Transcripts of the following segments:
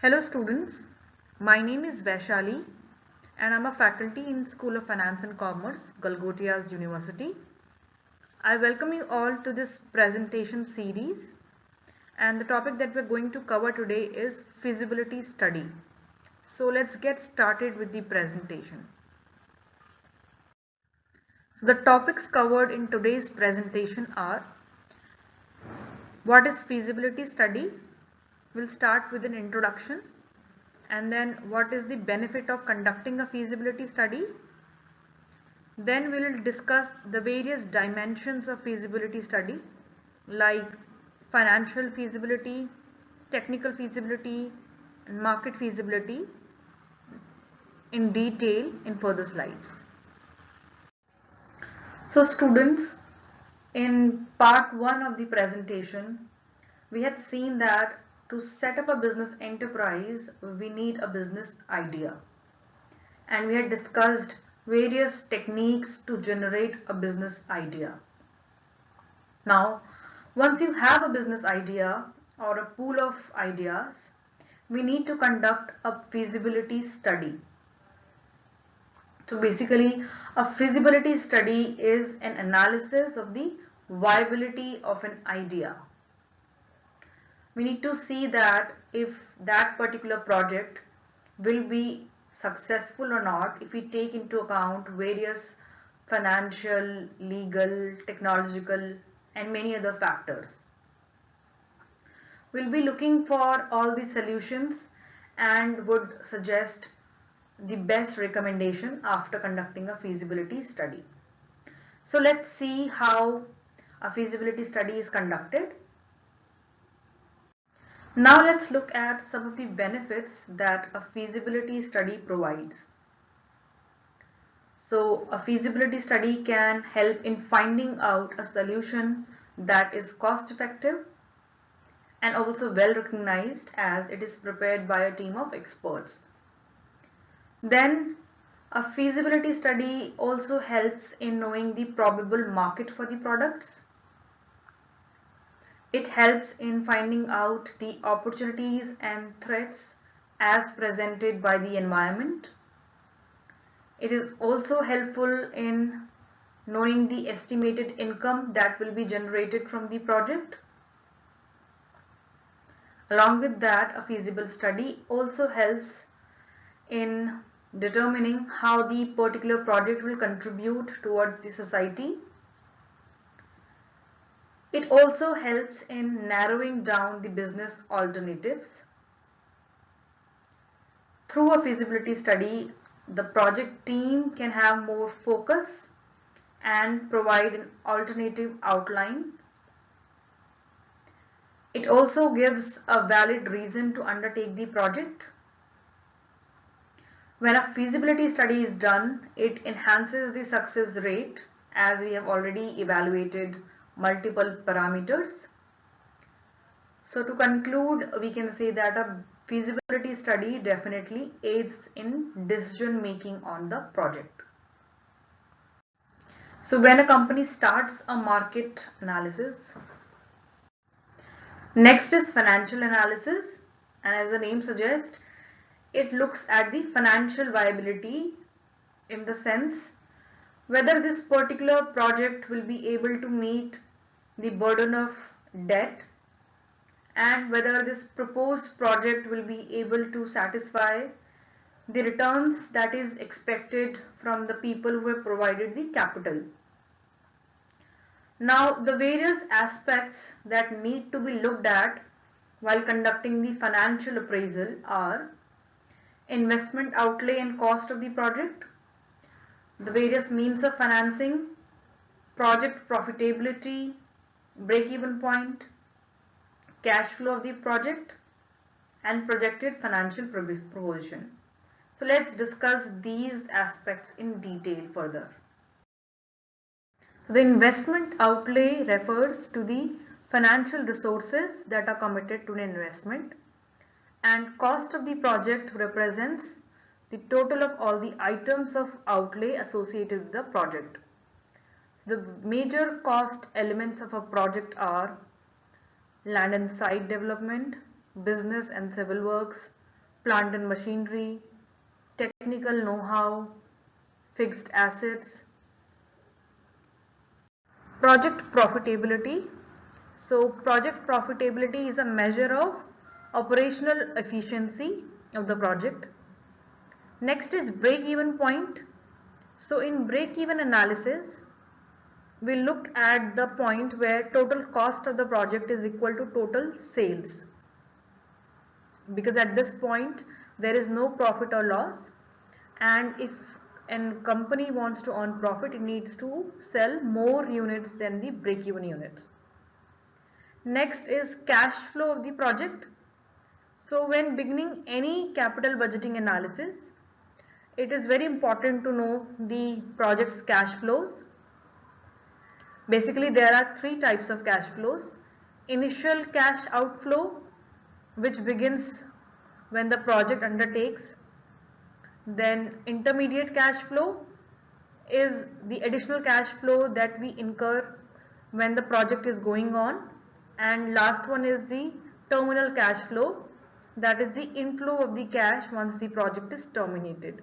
Hello students, my name is Vaishali and I'm a faculty in School of Finance and Commerce, Galgotias University. I welcome you all to this presentation series, and the topic that we're going to cover today is feasibility study. So let's get started with the presentation. So the topics covered in today's presentation are: what is feasibility study? We'll start with an introduction, and then what is the benefit of conducting a feasibility study. Then we will discuss the various dimensions of feasibility study like financial feasibility, technical feasibility, and market feasibility in detail in further slides. So students, in part 1 of the presentation, we had seen that to set up a business enterprise, we need a business idea. And we had discussed various techniques to generate a business idea. Now, once you have a business idea or a pool of ideas, we need to conduct a feasibility study. So basically, a feasibility study is an analysis of the viability of an idea. We need to see that if that particular project will be successful or not if we take into account various financial, legal, technological, and many other factors. We'll be looking for all the solutions and would suggest the best recommendation after conducting a feasibility study. So let's see how a feasibility study is conducted. Now let's look at some of the benefits that a feasibility study provides. So a feasibility study can help in finding out a solution that is cost effective and also well recognized as it is prepared by a team of experts. Then a feasibility study also helps in knowing the probable market for the products. It helps in finding out the opportunities and threats as presented by the environment. It is also helpful in knowing the estimated income that will be generated from the project. Along with that, a feasible study also helps in determining how the particular project will contribute towards the society. It also helps in narrowing down the business alternatives. Through a feasibility study, the project team can have more focus and provide an alternative outline. It also gives a valid reason to undertake the project. When a feasibility study is done, it enhances the success rate as we have already evaluated multiple parameters. So to conclude, we can say that a feasibility study definitely aids in decision making on the project. So when a company starts a market analysis, next is financial analysis, and as the name suggests, it looks at the financial viability in the sense whether this particular project will be able to meet the burden of debt and whether this proposed project will be able to satisfy the returns that is expected from the people who have provided the capital. Now, the various aspects that need to be looked at while conducting the financial appraisal are investment outlay and cost of the project, the various means of financing, project profitability, break-even point, cash flow of the project, and projected financial provision. So let's discuss these aspects in detail further. So the investment outlay refers to the financial resources that are committed to an investment, and cost of the project represents the total of all the items of outlay associated with the project. The major cost elements of a project are land and site development, business and civil works, plant and machinery, technical know-how, fixed assets. Project profitability. So project profitability is a measure of operational efficiency of the project. Next is break-even point. So in break-even analysis, we look at the point where total cost of the project is equal to total sales, because at this point there is no profit or loss, and if a company wants to earn profit, it needs to sell more units than the break-even units. Next is cash flow of the project. So when beginning any capital budgeting analysis, it is very important to know the project's cash flows. Basically, there are three types of cash flows. Initial cash outflow, which begins when the project undertakes. Then intermediate cash flow is the additional cash flow that we incur when the project is going on. And last one is the terminal cash flow, that is the inflow of the cash once the project is terminated.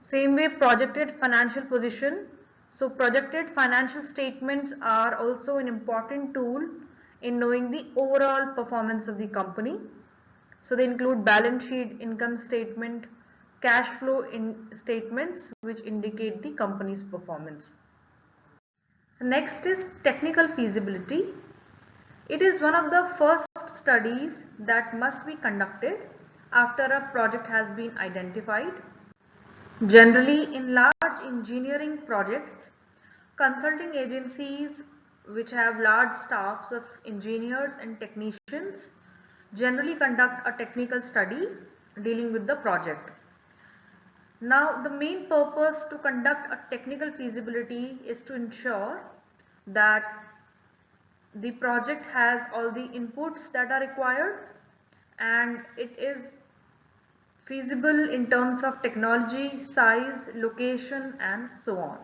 Same way, projected financial position. So projected financial statements are also an important tool in knowing the overall performance of the company. So they include balance sheet, income statement, cash flow statements which indicate the company's performance. So next is technical feasibility. It is one of the first studies that must be conducted after a project has been identified. Generally, in large engineering projects, consulting agencies which have large staffs of engineers and technicians generally conduct a technical study dealing with the project. Now, the main purpose to conduct a technical feasibility is to ensure that the project has all the inputs that are required and it is feasible in terms of technology, size, location, and so on.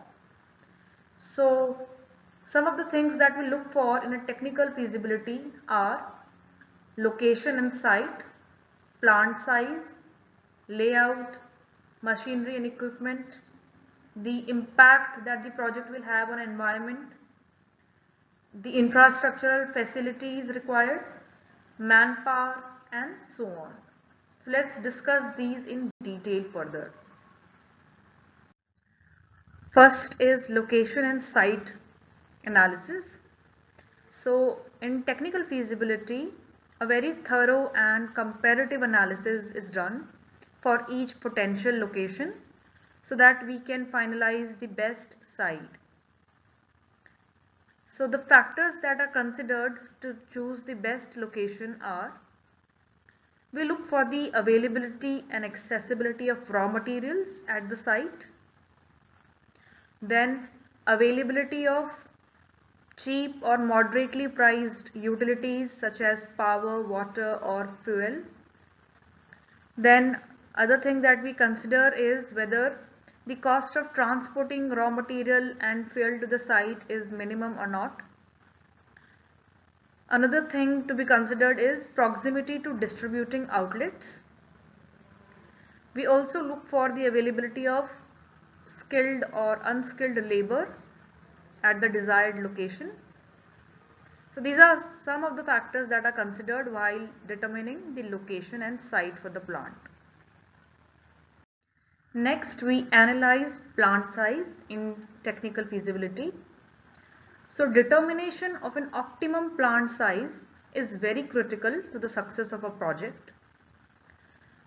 So some of the things that we look for in a technical feasibility are location and site, plant size, layout, machinery and equipment, the impact that the project will have on environment, the infrastructural facilities required, manpower, and so on. So let's discuss these in detail further. First is location and site analysis. So in technical feasibility, a very thorough and comparative analysis is done for each potential location so that we can finalize the best site. So the factors that are considered to choose the best location are: we look for the availability and accessibility of raw materials at the site. Then availability of cheap or moderately priced utilities such as power, water or fuel. Then other thing that we consider is whether the cost of transporting raw material and fuel to the site is minimum or not. Another thing to be considered is proximity to distributing outlets. We also look for the availability of skilled or unskilled labor at the desired location. So these are some of the factors that are considered while determining the location and site for the plant. Next, we analyze plant size in technical feasibility. So determination of an optimum plant size is very critical to the success of a project.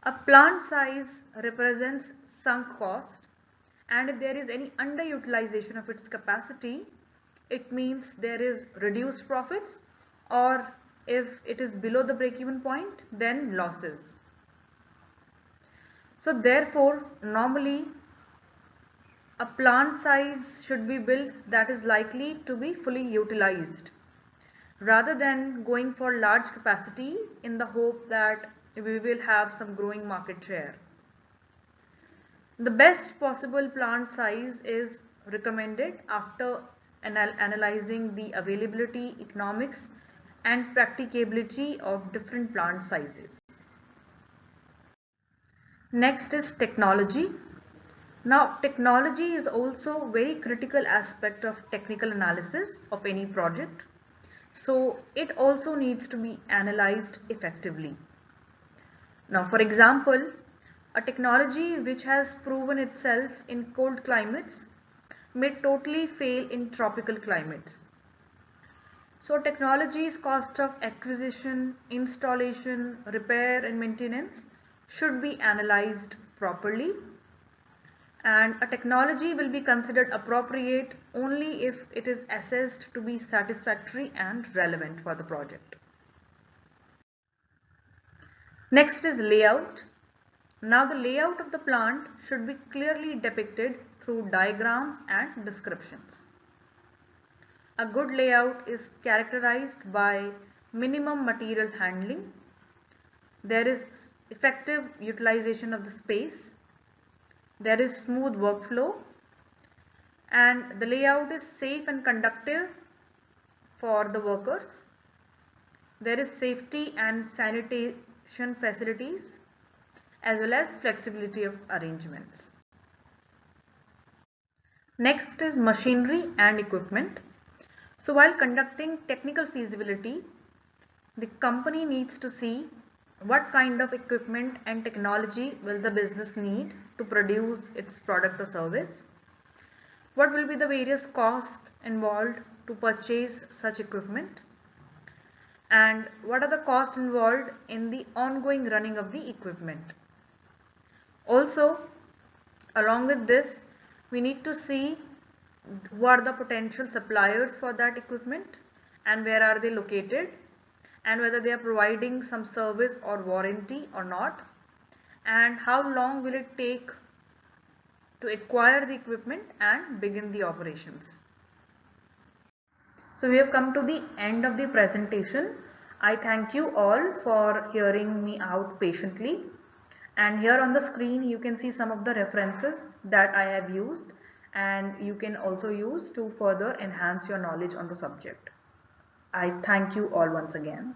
A plant size represents sunk cost, and if there is any underutilization of its capacity, it means there is reduced profits, or if it is below the break-even point, then losses. So therefore, normally a plant size should be built that is likely to be fully utilized, rather than going for large capacity in the hope that we will have some growing market share. The best possible plant size is recommended after analyzing the availability, economics and practicability of different plant sizes. Next is technology. Now, technology is also a very critical aspect of technical analysis of any project. So, it also needs to be analyzed effectively. Now, for example, a technology which has proven itself in cold climates may totally fail in tropical climates. So, technology's cost of acquisition, installation, repair and maintenance should be analyzed properly, and a technology will be considered appropriate only if it is assessed to be satisfactory and relevant for the project. Next is layout. Now the layout of the plant should be clearly depicted through diagrams and descriptions. A good layout is characterized by minimum material handling. There is effective utilization of the space. There is smooth workflow, and the layout is safe and conducive for the workers. There is safety and sanitation facilities as well as flexibility of arrangements. Next is machinery and equipment. So while conducting technical feasibility, the company needs to see what kind of equipment and technology will the business need to produce its product or service. What will be the various costs involved to purchase such equipment, and what are the costs involved in the ongoing running of the equipment. Also, along with this, we need to see who are the potential suppliers for that equipment and where are they located, and whether they are providing some service or warranty or not, and how long will it take to acquire the equipment and begin the operations. So we have come to the end of the presentation. I thank you all for hearing me out patiently, and here on the screen you can see some of the references that I have used and you can also use to further enhance your knowledge on the subject. I thank you all once again.